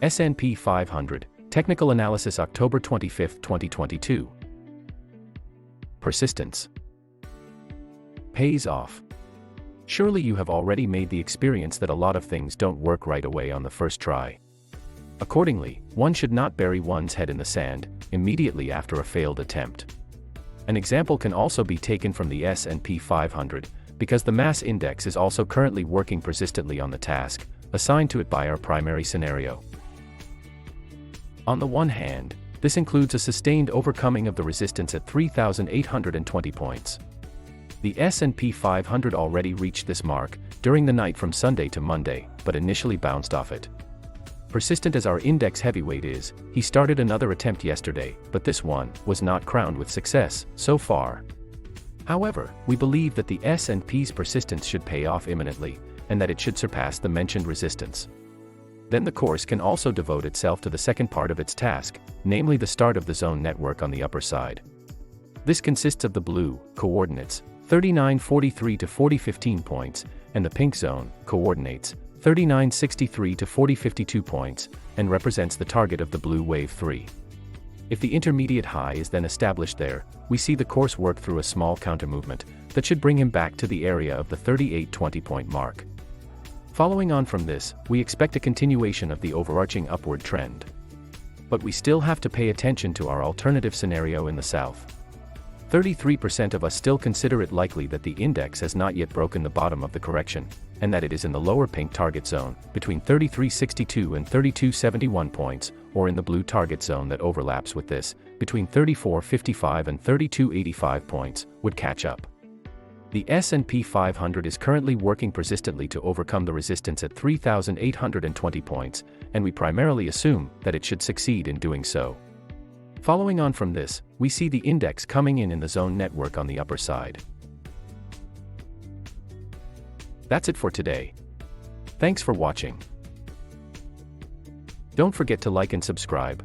S&P 500, Technical Analysis October 25, 2022. Persistence pays off. Surely you have already made the experience that a lot of things don't work right away on the first try. Accordingly, one should not bury one's head in the sand immediately after a failed attempt. An example can also be taken from the S&P 500, because the mass index is also currently working persistently on the task assigned to it by our primary scenario. On the one hand, this includes a sustained overcoming of the resistance at 3,820 points. The S&P 500 already reached this mark during the night from Sunday to Monday, but initially bounced off it. Persistent as our index heavyweight is, he started another attempt yesterday, but this one was not crowned with success so far. However, we believe that the S&P's persistence should pay off imminently, and that it should surpass the mentioned resistance. Then the course can also devote itself to the second part of its task, namely the start of the zone network on the upper side. This consists of the blue coordinates 3943 to 4015 points, and the pink zone coordinates 3963 to 4052 points, and represents the target of the blue wave 3. If the intermediate high is then established there, we see the course work through a small countermovement that should bring him back to the area of the 3820 point mark. Following on from this, we expect a continuation of the overarching upward trend. But we still have to pay attention to our alternative scenario in the south. 33% of us still consider it likely that the index has not yet broken the bottom of the correction, and that it is in the lower pink target zone, between 3362 and 3271 points, or in the blue target zone that overlaps with this, between 3455 and 3285 points, would catch up. The S&P 500 is currently working persistently to overcome the resistance at 3,820 points, and we primarily assume that it should succeed in doing so. Following on from this, we see the index coming in the zone network on the upper side. That's it for today. Thanks for watching. Don't forget to like and subscribe.